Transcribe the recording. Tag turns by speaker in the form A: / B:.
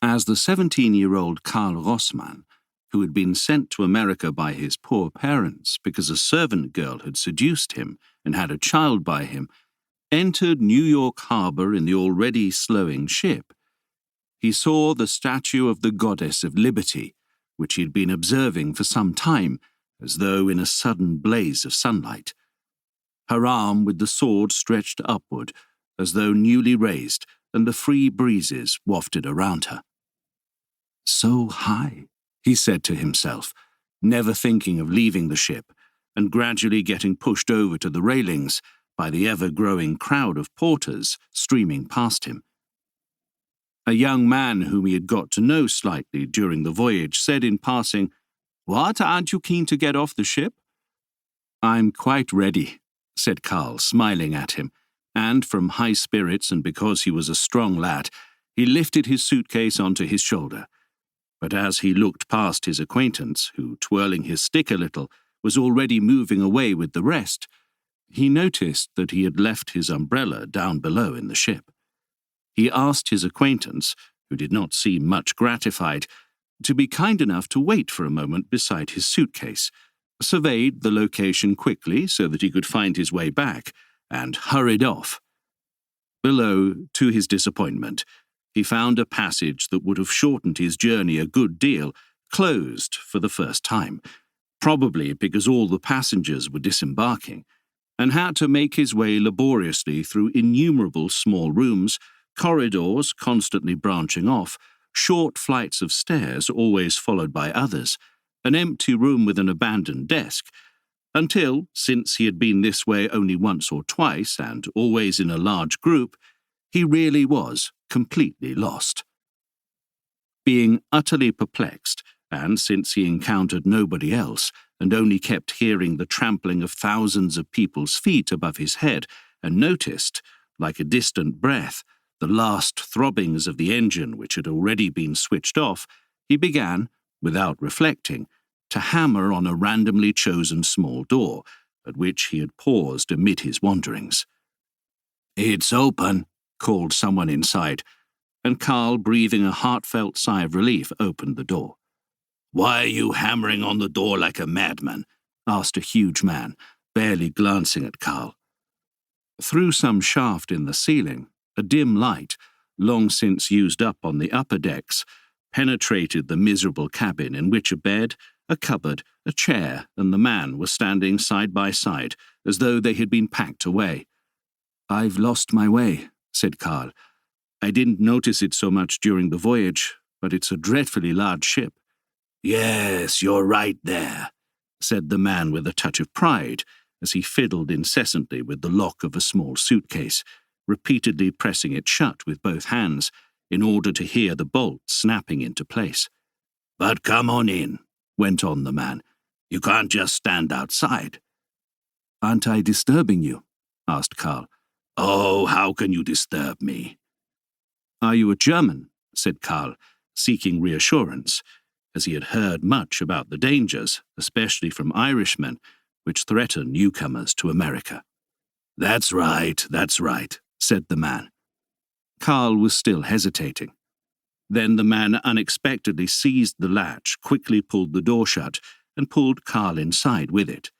A: As the 17-year-old Karl Rossman, who had been sent to America by his poor parents because a servant girl had seduced him and had a child by him, entered New York harbor in the already slowing ship, he saw the statue of the goddess of liberty, which he had been observing for some time, as though in a sudden blaze of sunlight. Her arm with the sword stretched upward, as though newly raised, and the free breezes wafted around her. So high, he said to himself, never thinking of leaving the ship, and gradually getting pushed over to the railings by the ever-growing crowd of porters streaming past him. A young man whom he had got to know slightly during the voyage said in passing, "What, aren't you keen to get off the ship?" "I'm quite ready," said Karl, smiling at him, and from high spirits and because he was a strong lad, he lifted his suitcase onto his shoulder. But as he looked past his acquaintance, who, twirling his stick a little, was already moving away with the rest, he noticed that he had left his umbrella down below in the ship. He asked his acquaintance, who did not seem much gratified, to be kind enough to wait for a moment beside his suitcase, surveyed the location quickly so that he could find his way back, and hurried off. Below, to his disappointment, he found a passage that would have shortened his journey a good deal, closed for the first time, probably because all the passengers were disembarking, and had to make his way laboriously through innumerable small rooms, corridors constantly branching off, short flights of stairs always followed by others, an empty room with an abandoned desk, until, since he had been this way only once or twice and always in a large group, he really was completely lost. Being utterly perplexed, and since he encountered nobody else and only kept hearing the trampling of thousands of people's feet above his head and noticed, like a distant breath, the last throbbings of the engine which had already been switched off, he began, without reflecting, to hammer on a randomly chosen small door, at which he had paused amid his wanderings. "It's open," called someone inside, and Karl, breathing a heartfelt sigh of relief, opened the door. "Why are you hammering on the door like a madman?" asked a huge man, barely glancing at Karl. Through some shaft in the ceiling, a dim light, long since used up on the upper decks, penetrated the miserable cabin in which a bed, a cupboard, a chair, and the man were standing side by side, as though they had been packed away. "I've lost my way," said Karl. "I didn't notice it so much during the voyage, but it's a dreadfully large ship." "Yes, you're right there," said the man with a touch of pride, as he fiddled incessantly with the lock of a small suitcase, repeatedly pressing it shut with both hands in order to hear the bolt snapping into place. "But come on in," went on the man. "You can't just stand outside." "Aren't I disturbing you?" asked Karl. "Oh, how can you disturb me?" "Are you a German?" said Karl, seeking reassurance, as he had heard much about the dangers, especially from Irishmen, which threaten newcomers to America. That's right," said the man. Karl was still hesitating. Then the man unexpectedly seized the latch, quickly pulled the door shut, and pulled Karl inside with it.